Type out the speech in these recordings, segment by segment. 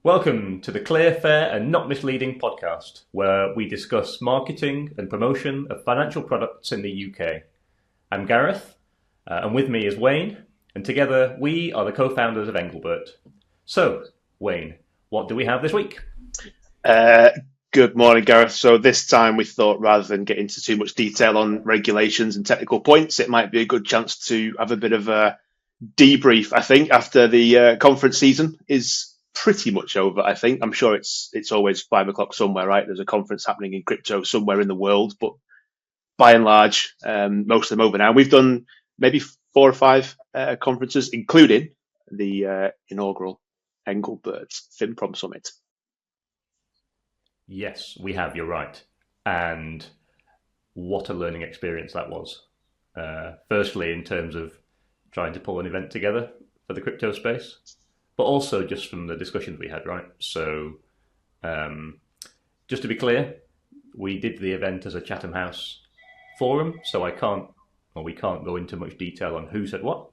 Welcome to the Clear, Fair and Not Misleading podcast, where we discuss marketing and promotion of financial products in the UK. I'm Gareth, and with me is Wayne, and together we are the co-founders of Engelbert. So, Wayne, what do we have this week? Good morning, Gareth. So this time we thought rather than get into too much detail on regulations and technical points, it might be a good chance to have a bit of a debrief, I think, after the conference season is pretty much over, I think. I'm sure it's always 5 o'clock somewhere, right? There's a conference happening in crypto somewhere in the world, but by and large, most of them over now. We've done maybe 4 or 5 conferences, including the inaugural Engelbert FinProm Summit. Yes, we have, you're right. And what a learning experience that was. Firstly, in terms of trying to pull an event together for the crypto space, but also just from the discussions we had, right? So, just to be clear, we did the event as a Chatham House forum, so we can't go into much detail on who said what.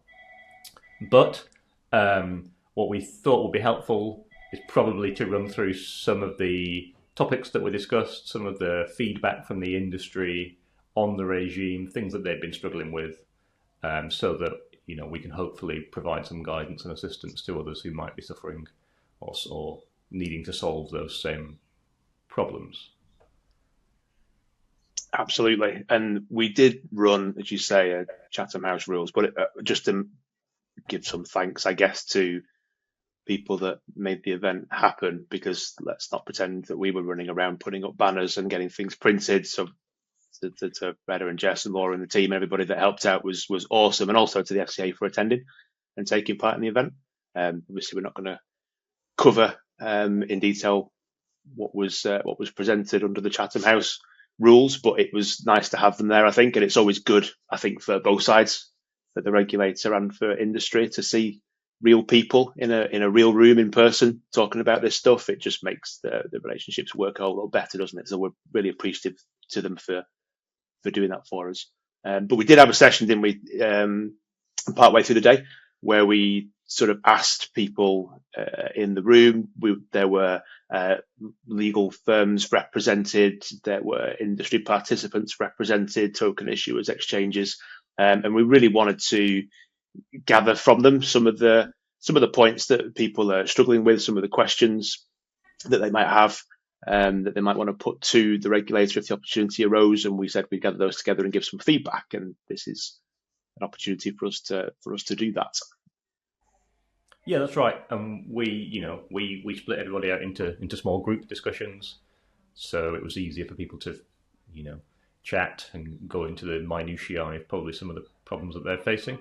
But what we thought would be helpful is probably to run through some of the topics that were discussed, some of the feedback from the industry on the regime, things that they've been struggling with, so that we can hopefully provide some guidance and assistance to others who might be suffering or needing to solve those same problems. Absolutely. And we did run, as you say, a Chatham House rules, but just to give some thanks, I guess, to people that made the event happen, because let's not pretend that we were running around putting up banners and getting things printed. So to Reda and Jess and Laura and the team, everybody that helped out was awesome. And also to the FCA for attending and taking part in the event. Obviously, we're not going to cover in detail what was presented under the Chatham House rules, but it was nice to have them there, I think. And it's always good, I think, for both sides, for the regulator and for industry, to see real people in a real room in person talking about this stuff. It just makes the relationships work a little better, doesn't it? So we're really appreciative to them for doing that for us. But we did have a session, didn't we, partway through the day, where we sort of asked people in the room. There were legal firms represented, there were industry participants represented, token issuers, exchanges, and we really wanted to gather from them some of the points that people are struggling with, some of the questions that they might have, that they might want to put to the regulator if the opportunity arose. And we said we'd gather those together and give some feedback. And this is an opportunity for us to do that. Yeah, that's right. And we split everybody out into small group discussions, so it was easier for people to chat and go into the minutiae of probably some of the problems that they're facing.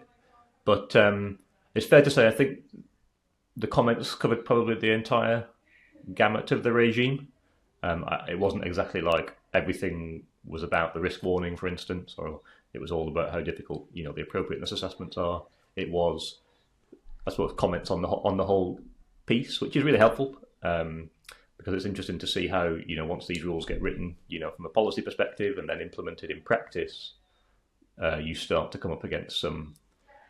But it's fair to say, I think the comments covered probably the entire gamut of the regime. It wasn't exactly like everything was about the risk warning, for instance, or it was all about how difficult the appropriateness assessments are. It was, I suppose, comments on the whole piece, which is really helpful, because it's interesting to see how once these rules get written, from a policy perspective and then implemented in practice, you start to come up against some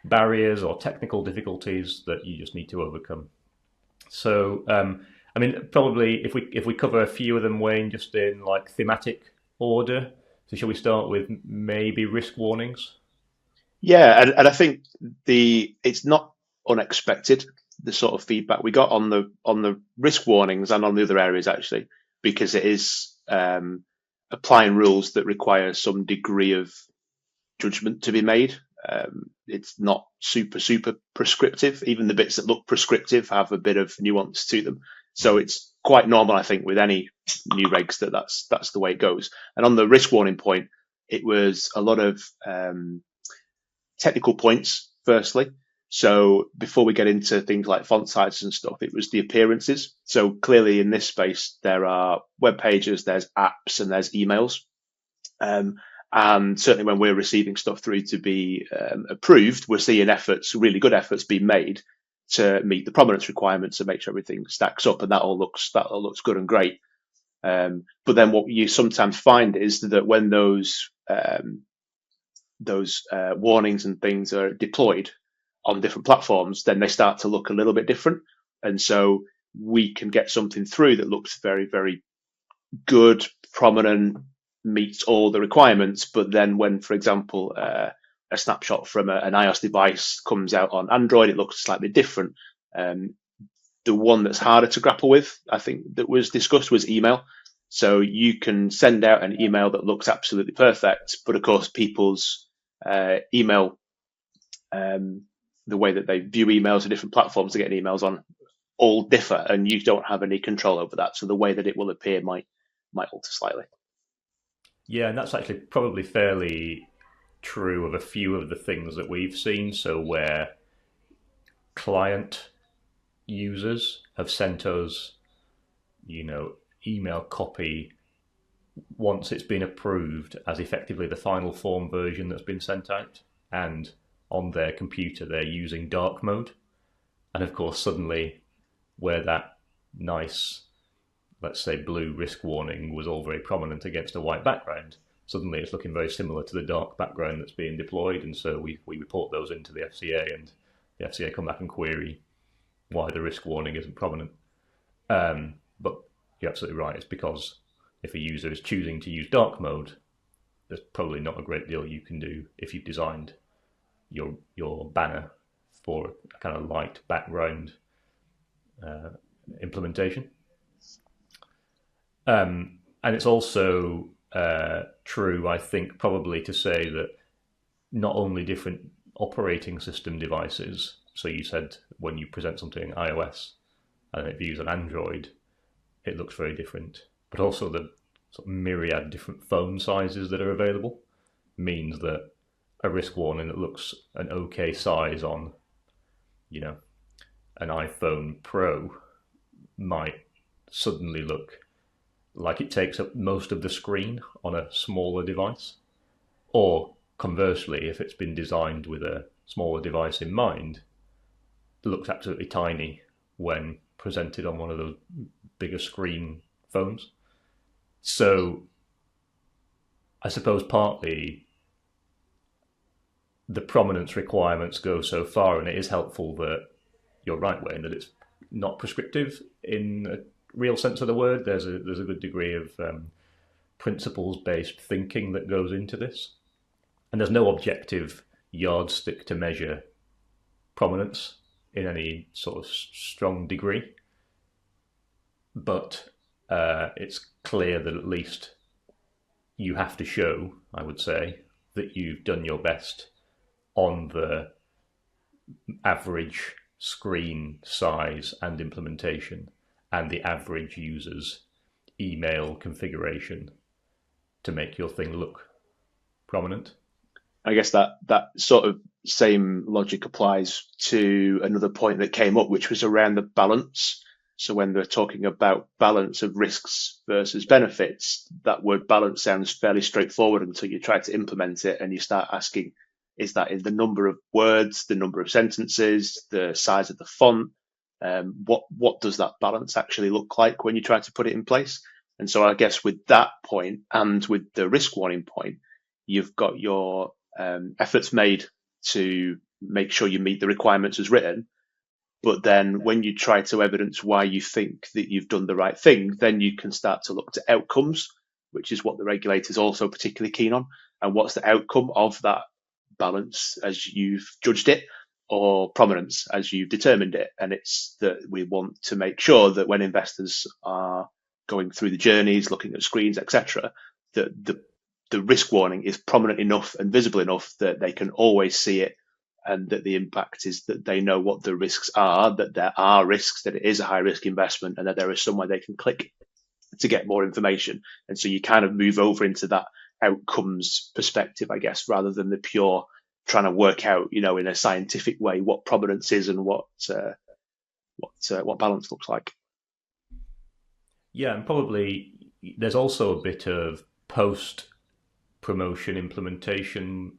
barriers or technical difficulties that you just need to overcome. So, probably if we cover a few of them, Wayne, just in like thematic order. So, shall we start with maybe risk warnings? Yeah, and I think it's not unexpected, the sort of feedback we got on the risk warnings and on the other areas, actually, because it is applying rules that require some degree of judgment to be made. It's not super prescriptive. Even the bits that look prescriptive have a bit of nuance to them. So it's quite normal, I think, with any new regs that's the way it goes. And on the risk warning point, it was a lot of technical points, firstly. So before we get into things like font sizes and stuff, it was the appearances. So clearly in this space, there are web pages, there's apps, and there's emails. And certainly when we're receiving stuff through to be approved, we're seeing really good efforts being made to meet the prominence requirements and make sure everything stacks up, and that all looks good and great. But then what you sometimes find is that when those warnings and things are deployed on different platforms, then they start to look a little bit different. And so we can get something through that looks very, very good, prominent, meets all the requirements. But then when, for example, a snapshot from an iOS device comes out on Android, it looks slightly different. Um, the one that's harder to grapple with, I think, that was discussed was email. So you can send out an email that looks absolutely perfect, but of course, people's email, the way that they view emails on different platforms to get emails on, all differ, and you don't have any control over that. So the way that it will appear might alter slightly. Yeah, and that's actually probably fairly true of a few of the things that we've seen. So where client users have sent us, email copy once it's been approved as effectively the final form version that's been sent out, and on their computer they're using dark mode, and of course suddenly where that nice, let's say, blue risk warning was all very prominent against a white background, suddenly it's looking very similar to the dark background that's being deployed, and so we report those into the FCA, and the FCA come back and query why the risk warning isn't prominent. But you're absolutely right, it's because if a user is choosing to use dark mode, there's probably not a great deal you can do if you've designed your banner for a kind of light background implementation. And it's also true, I think, probably to say that not only different operating system devices, so you said when you present something in iOS and if you use an Android, it looks very different, but also the sort of myriad different phone sizes that are available means that a risk warning that looks an okay size on, an iPhone Pro might suddenly look like it takes up most of the screen on a smaller device. Or conversely, if it's been designed with a smaller device in mind, it looks absolutely tiny when presented on one of those bigger screen phones. So I suppose partly the prominence requirements go so far, and it is helpful that you're right, Wayne, that it's not prescriptive in a real sense of the word. There's a good degree of principles-based thinking that goes into this, and there's no objective yardstick to measure prominence in any sort of strong degree. But it's clear that at least you have to show, I would say, that you've done your best on the average screen size and implementation and the average user's email configuration to make your thing look prominent. I guess that sort of same logic applies to another point that came up, which was around the balance. So when they're talking about balance of risks versus benefits, that word balance sounds fairly straightforward until you try to implement it and you start asking, is that in the number of words, the number of sentences, the size of the font? What does that balance actually look like when you try to put it in place? And so I guess with that point and with the risk warning point, you've got your efforts made to make sure you meet the requirements as written. But then when you try to evidence why you think that you've done the right thing, then you can start to look to outcomes, which is what the regulator's also particularly keen on. And what's the outcome of that balance as you've judged it, or prominence as you've determined it? And it's that we want to make sure that when investors are going through the journeys, looking at screens, etc., that the risk warning is prominent enough and visible enough that they can always see it, and that the impact is that they know what the risks are, that there are risks, that it is a high risk investment, and that there is somewhere they can click to get more information. And so you kind of move over into that outcomes perspective, I guess, rather than the pure trying to work out, in a scientific way what prominence is and what balance looks like. Yeah, and probably there's also a bit of post promotion implementation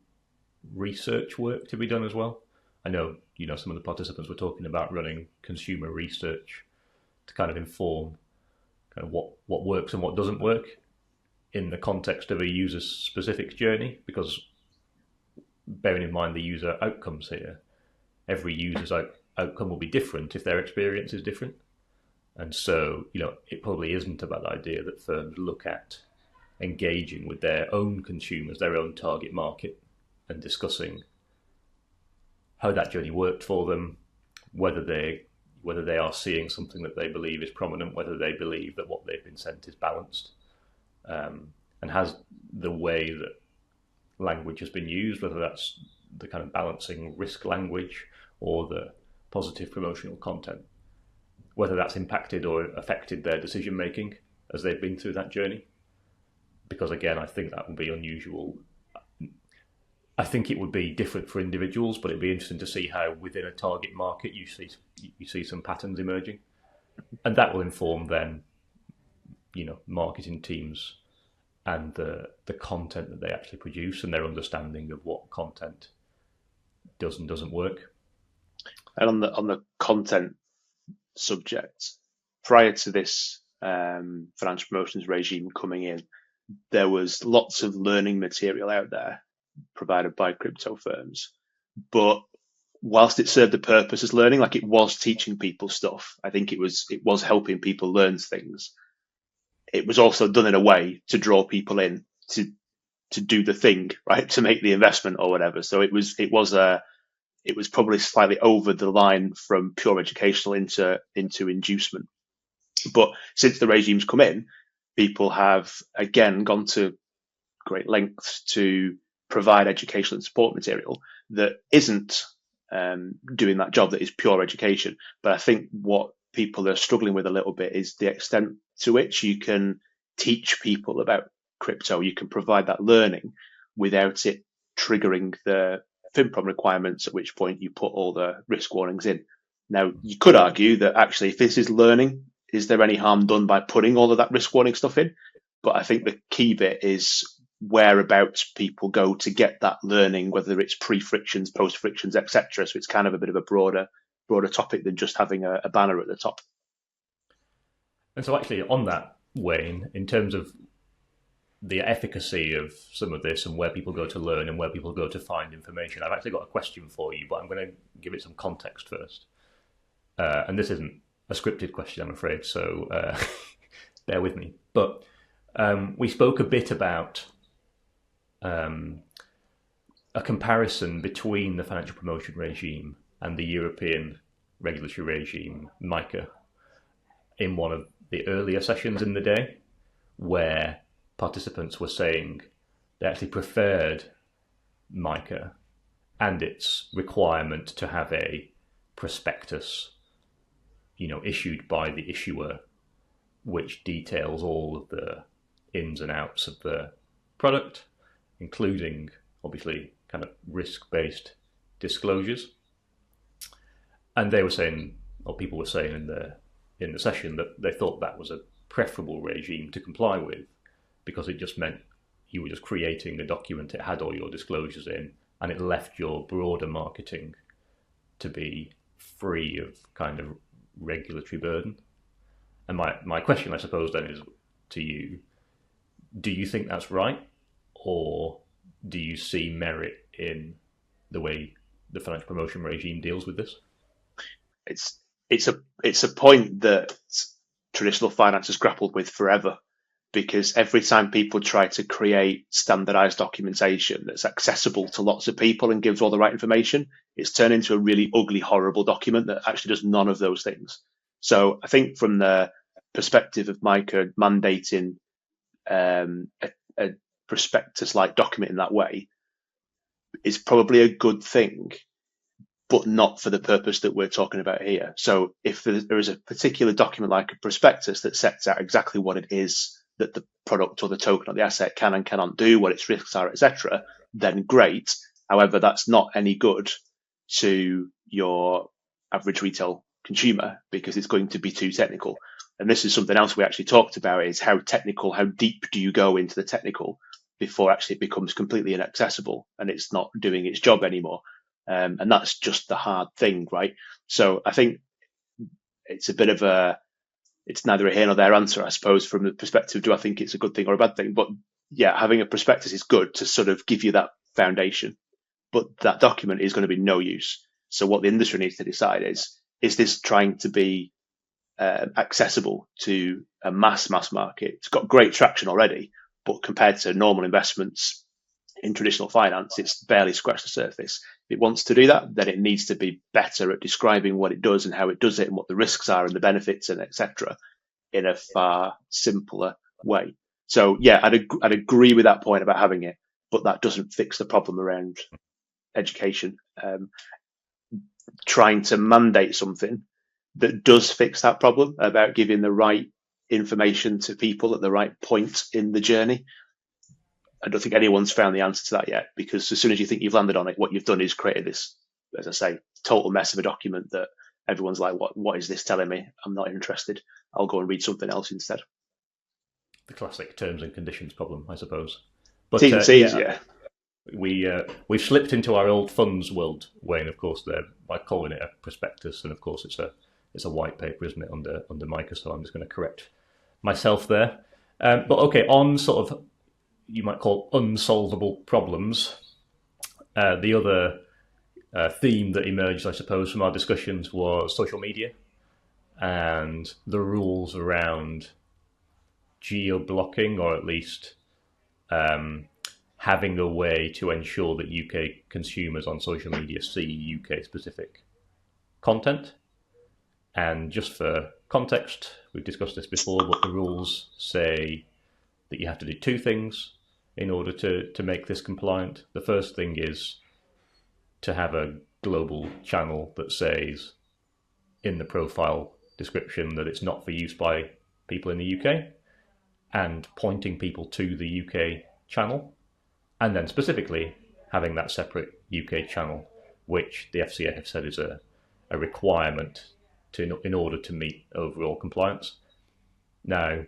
research work to be done as well. I know, some of the participants were talking about running consumer research to kind of inform kind of what works and what doesn't work in the context of a user's specific journey, because bearing in mind the user outcomes here, every user's outcome will be different if their experience is different. And so, it probably isn't a bad idea that firms look at engaging with their own consumers, their own target market, and discussing how that journey worked for them, whether they are seeing something that they believe is prominent, whether they believe that what they've been sent is balanced, and has the way that language has been used, whether that's the kind of balancing risk language or the positive promotional content, whether that's impacted or affected their decision making as they've been through that journey. Because again, I think that would be unusual. I think it would be different for individuals, but it'd be interesting to see how within a target market you see some patterns emerging, and that will inform then, marketing teams and the content that they actually produce and their understanding of what content does and doesn't work. And on the content subject, prior to this financial promotions regime coming in, there was lots of learning material out there provided by crypto firms. But whilst it served a purpose as learning, like it was teaching people stuff, I think it was helping people learn things. It was also done in a way to draw people in to do the thing, right, to make the investment or whatever. So it was probably slightly over the line from pure educational into inducement. But since the regime's come in, people have again gone to great lengths to provide educational and support material that isn't doing that job, that is pure education. But I think what people are struggling with a little bit is the extent to which you can teach people about crypto. You can provide that learning without it triggering the FinProm requirements, at which point you put all the risk warnings in. Now, you could argue that actually, if this is learning, is there any harm done by putting all of that risk warning stuff in? But I think the key bit is whereabouts people go to get that learning, whether it's pre-frictions, post-frictions, etc. So it's kind of a bit of a broader topic than just having a banner at the top. And so actually on that, Wayne, in terms of the efficacy of some of this and where people go to learn and where people go to find information, I've actually got a question for you, but I'm going to give it some context first. And this isn't a scripted question, I'm afraid, so bear with me. But we spoke a bit about a comparison between the financial promotion regime and the European regulatory regime, MICA, in one of the earlier sessions in the day, where participants were saying they actually preferred MICA and its requirement to have a prospectus, issued by the issuer, which details all of the ins and outs of the product, including obviously kind of risk-based disclosures. And they were saying, or people were saying in the session, that they thought that was a preferable regime to comply with, because it just meant you were just creating a document, it had all your disclosures in, and it left your broader marketing to be free of kind of regulatory burden. And my question, I suppose, then is to you, do you think that's right? Or do you see merit in the way the financial promotion regime deals with this? It's a point that traditional finance has grappled with forever, because every time people try to create standardized documentation that's accessible to lots of people and gives all the right information, it's turned into a really ugly, horrible document that actually does none of those things. So I think from the perspective of MICA mandating a prospectus-like document in that way is probably a good thing, but not for the purpose that we're talking about here. So if there is a particular document like a prospectus that sets out exactly what it is that the product or the token or the asset can and cannot do, what its risks are, etc., then great. However, that's not any good to your average retail consumer, because it's going to be too technical. And this is something else we actually talked about, is how deep do you go into the technical before actually it becomes completely inaccessible and it's not doing its job anymore. And that's just the hard thing, right? So I think it's a bit of it's neither a here nor there answer, I suppose, from the perspective, do I think it's a good thing or a bad thing? But yeah, having a prospectus is good to sort of give you that foundation, but that document is going to be no use. So what the industry needs to decide is this trying to be accessible to a mass market. It's got great traction already, but compared to normal investments in traditional finance, it's barely scratched the surface. If it wants to do that, then it needs to be better at describing what it does and how it does it and what the risks are and the benefits and etc. in a far simpler way. So yeah, I'd agree with that point about having it, but that doesn't fix the problem around education. Trying to mandate something that does fix that problem about giving the right information to people at the right point in the journey. I don't think anyone's found the answer to that yet, because as soon as you think you've landed on it, what you've done is created this, as I say, total mess of a document that everyone's like, what is this telling me? I'm not interested. I'll go and read something else instead. The classic terms and conditions problem, I suppose. But T's and C's, yeah. We've slipped into our old funds world, Wayne. Of course, there by calling it a prospectus, and of course it's a white paper, isn't it, under MICA? So I'm just going to correct myself there. But okay, on sort of you might call unsolvable problems. The other theme that emerged, I suppose, from our discussions was social media and the rules around geo-blocking, or at least having a way to ensure that UK consumers on social media see UK-specific content. And just for context, we've discussed this before, but the rules say that you have to do two things in order to make this compliant. The first thing is to have a global channel that says in the profile description that it's not for use by people in the UK, and pointing people to the UK channel, and then specifically having that separate UK channel, which the FCA have said is a requirement in order to meet overall compliance. Now,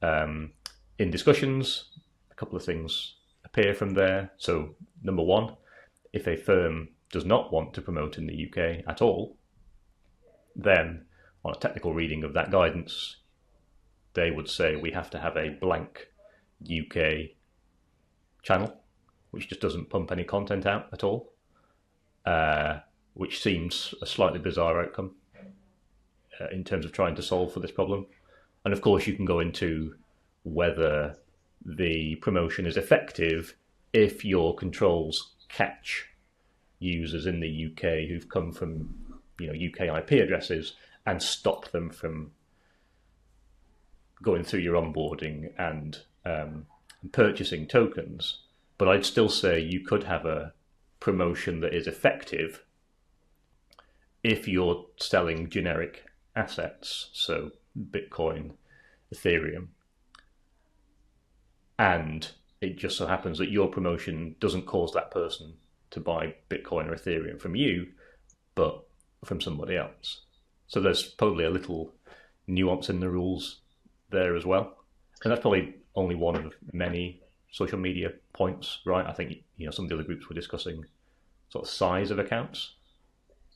in discussions, a couple of things appear from there. So, number one, if a firm does not want to promote in the UK at all, then on a technical reading of that guidance, they would say we have to have a blank UK channel, which just doesn't pump any content out at all, which seems a slightly bizarre outcome in terms of trying to solve for this problem. And of course, you can go into whether the promotion is effective if your controls catch users in the UK who've come from UK IP addresses and stop them from going through your onboarding and purchasing tokens. But I'd still say you could have a promotion that is effective if you're selling generic assets, so Bitcoin, Ethereum, and it just so happens that your promotion doesn't cause that person to buy Bitcoin or Ethereum from you, but from somebody else. So there's probably a little nuance in the rules there as well. And that's probably only one of many social media points, right? I think some of the other groups were discussing sort of size of accounts.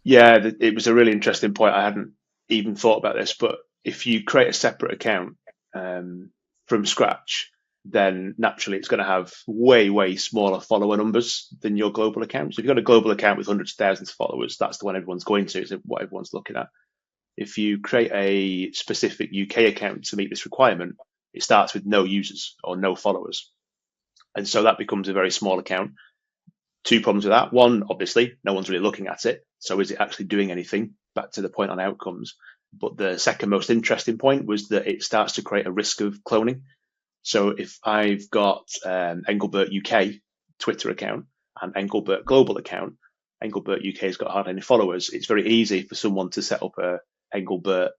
Yeah, it was a really interesting point. I hadn't even thought about this, but if you create a separate account from scratch, then naturally it's going to have way smaller follower numbers than your global account. So if you've got a global account with hundreds of thousands of followers, that's the one everyone's going to, is what everyone's looking at. If you create a specific UK account to meet this requirement, it starts with no users or no followers. And so that becomes a very small account. Two problems with that. One, obviously, no one's really looking at it. So is it actually doing anything? Back to the point on outcomes. But the second most interesting point was that it starts to create a risk of cloning. So if I've got Engelbert UK Twitter account and Engelbert global account, Engelbert UK has got hardly any followers. It's very easy for someone to set up a Engelbert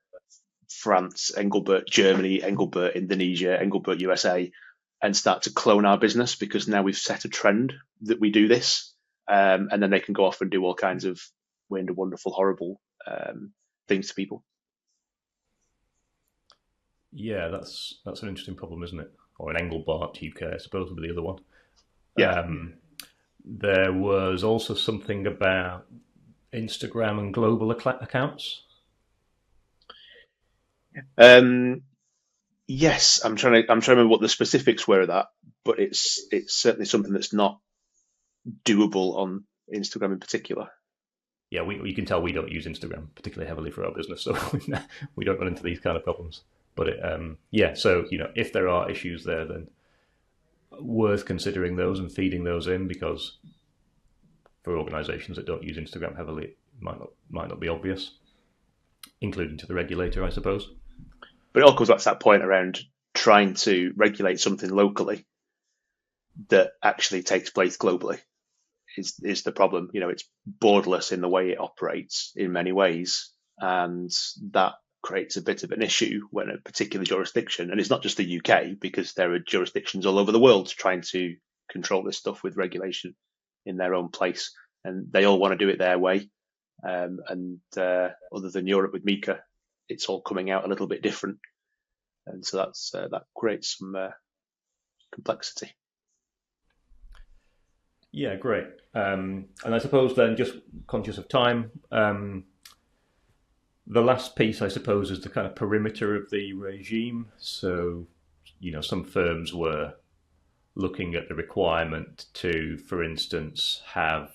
France, Engelbert Germany, Engelbert Indonesia, Engelbert USA, and start to clone our business, because now we've set a trend that we do this, and then they can go off and do all kinds of weird, wonderful, horrible things to people. Yeah, that's an interesting problem, isn't it? Or an Engelbart UK, I suppose, would be the other one. Yeah. There was also something about Instagram and global accounts. Yes, I'm trying to remember what the specifics were of that, but it's certainly something that's not doable on Instagram in particular. yeah, you can tell we don't use Instagram particularly heavily for our business, so we don't run into these kind of problems. But yeah, so if there are issues there, then worth considering those and feeding those in, because for organisations that don't use Instagram heavily, it might not be obvious, including to the regulator, I suppose. But it all comes back to that point around trying to regulate something locally that actually takes place globally is the problem. It's borderless in the way it operates in many ways, and that creates a bit of an issue when a particular jurisdiction, and it's not just the UK, because there are jurisdictions all over the world trying to control this stuff with regulation in their own place, and they all want to do it their way. And other than Europe with MICA, it's all coming out a little bit different, and so that creates some complexity. Yeah, great. And I suppose then, just conscious of time, the last piece, I suppose, is the kind of perimeter of the regime. So, some firms were looking at the requirement to, for instance, have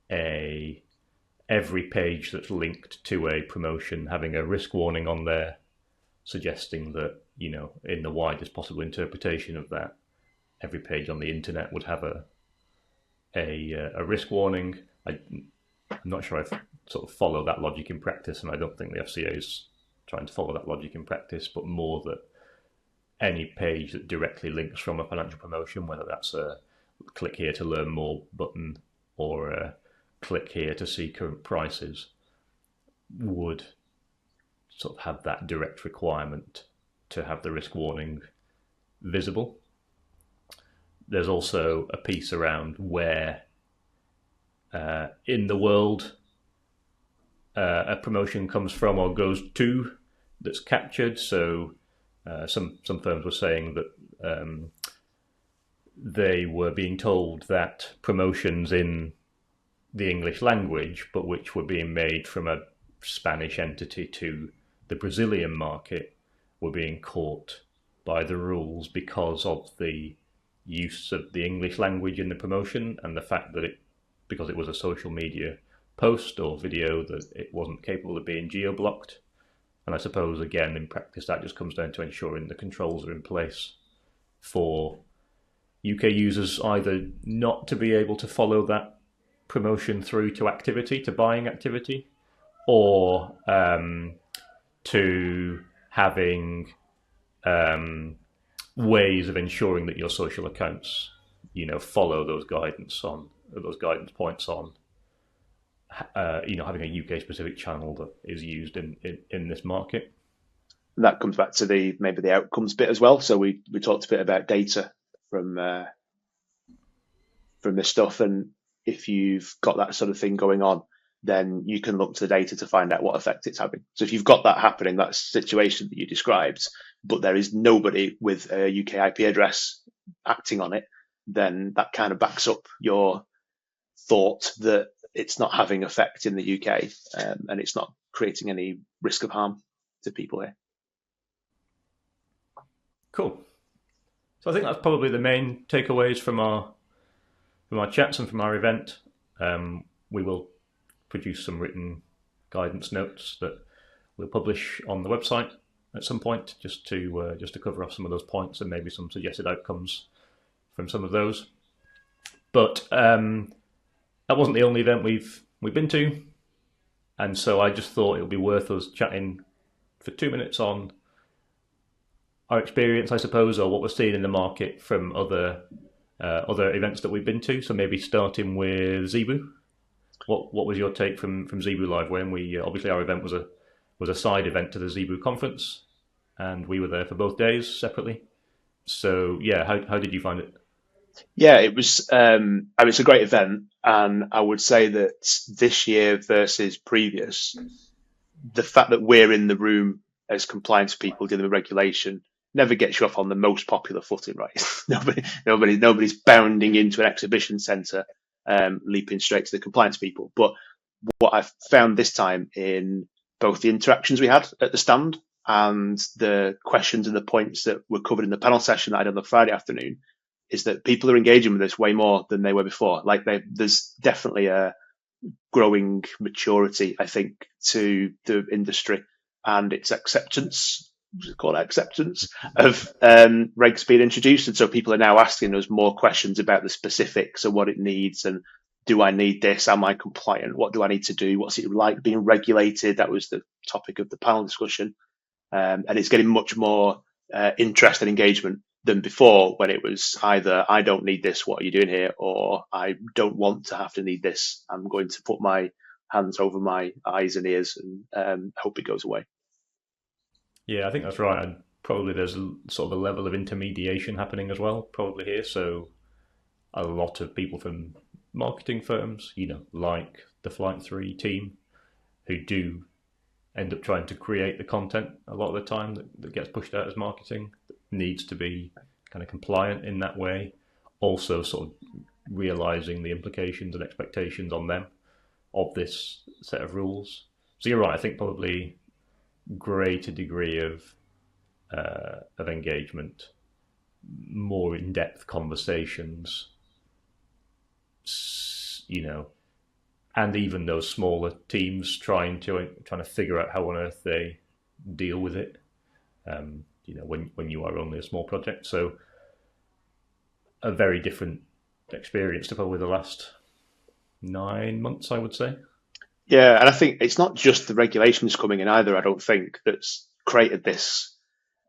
every page that's linked to a promotion having a risk warning on there, suggesting that, in the widest possible interpretation of that, every page on the internet would have a risk warning. I'm not sure I sort of follow that logic in practice, and I don't think the FCA is trying to follow that logic in practice, but more that any page that directly links from a financial promotion, whether that's a click here to learn more button or a click here to see current prices, would sort of have that direct requirement to have the risk warning visible. There's also a piece around where in the world a promotion comes from or goes to that's captured. So some firms were saying that they were being told that promotions in the English language, but which were being made from a Spanish entity to the Brazilian market, were being caught by the rules because of the use of the English language in the promotion, and the fact that because it was a social media post or video, that it wasn't capable of being geo-blocked. And I suppose, again, in practice, that just comes down to ensuring the controls are in place for UK users either not to be able to follow that promotion through to activity, to buying activity, or to having ways of ensuring that your social accounts, follow those guidance points on, having a UK specific channel that is used in this market. And that comes back to maybe the outcomes bit as well. So we talked a bit about data from this stuff, and if you've got that sort of thing going on, then you can look to the data to find out what effect it's having. So if you've got that happening, that situation that you described, but there is nobody with a UK IP address acting on it, then that kind of backs up your thought that it's not having effect in the UK, and it's not creating any risk of harm to people here. Cool. So I think that's probably the main takeaways from our chats and from our event. We will produce some written guidance notes that we'll publish on the website at some point, just to cover off some of those points and maybe some suggested outcomes from some of those. But that wasn't the only event we've been to, and so I just thought it would be worth us chatting for 2 minutes on our experience, I suppose, or what we're seeing in the market from other events that we've been to. So maybe starting with Zebu. What was your take from Zebu Live? When we obviously our event was a side event to the Zebu conference, and we were there for both days separately. So yeah, how did you find it? Yeah, it was. It's a great event, and I would say that this year versus previous, the fact that we're in the room as compliance people dealing with regulation never gets you off on the most popular footing, right? Nobody's bounding into an exhibition centre, leaping straight to the compliance people. But what I've found this time in both the interactions we had at the stand and the questions and the points that were covered in the panel session that I did on the Friday afternoon is that people are engaging with this way more than they were before. Like there's definitely a growing maturity, I think, to the industry and its acceptance. Call it acceptance of regs being introduced, and so people are now asking us more questions about the specifics of what it needs, and do I need this? Am I compliant? What do I need to do? What's it like being regulated? That was the topic of the panel discussion, and it's getting much more interest and engagement than before, when it was either I don't need this, what are you doing here, or I don't want to have to need this. I'm going to put my hands over my eyes and ears and hope it goes away. Yeah, I think that's right. And probably there's sort of a level of intermediation happening as well, probably here. So a lot of people from marketing firms, like the Flight 3 team, who do end up trying to create the content a lot of the time that gets pushed out as marketing, needs to be kind of compliant in that way. Also sort of realizing the implications and expectations on them of this set of rules. So you're right, I think probably greater degree of engagement, more in-depth conversations, and even those smaller teams trying to figure out how on earth they deal with it. When you are only a small project, so a very different experience to probably the last 9 months, I would say. Yeah, and I think it's not just the regulations coming in either. I don't think that's created this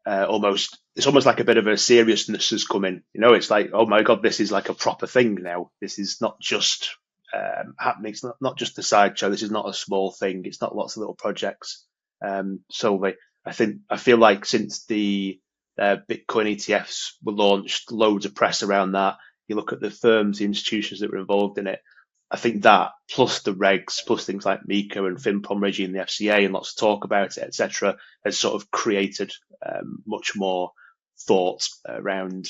it's almost like a bit of a seriousness has come in. It's like, oh my God, this is like a proper thing now. This is not just happening. It's not just a sideshow. This is not a small thing. It's not lots of little projects. I feel like since the Bitcoin ETFs were launched, loads of press around that. You look at the firms, the institutions that were involved in it. I think that, plus the regs, plus things like MICA and FinProm regime, the FCA, and lots of talk about it, etc., has sort of created much more thought around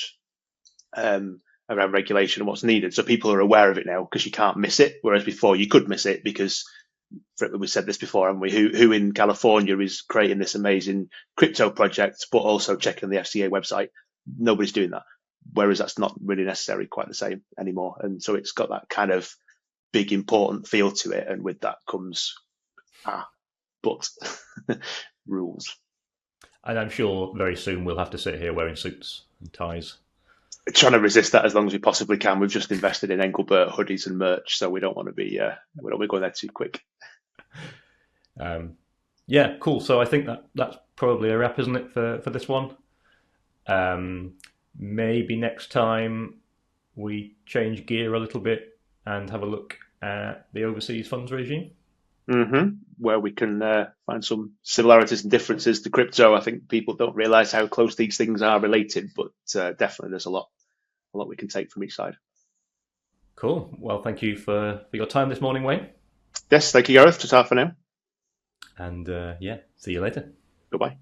regulation and what's needed. So people are aware of it now because you can't miss it, whereas before you could miss it because, we said this before, haven't we? Who in California is creating this amazing crypto project, but also checking the FCA website? Nobody's doing that. Whereas that's not really necessarily quite the same anymore. And so it's got that kind of big, important feel to it. And with that comes, but rules. And I'm sure very soon we'll have to sit here wearing suits and ties. Trying to resist that as long as we possibly can. We've just invested in Engelbert hoodies and merch, so we don't want to be going there too quick. Yeah, cool. So I think that's probably a wrap, isn't it, for this one? Maybe next time we change gear a little bit and have a look at the overseas funds regime. Where we can find some similarities and differences to crypto. I think people don't realise how close these things are related, but definitely there's a lot we can take from each side. Cool. Well, thank you for your time this morning, Wayne. Yes, thank you, Gareth. Ta-ta for now. And see you later. Goodbye.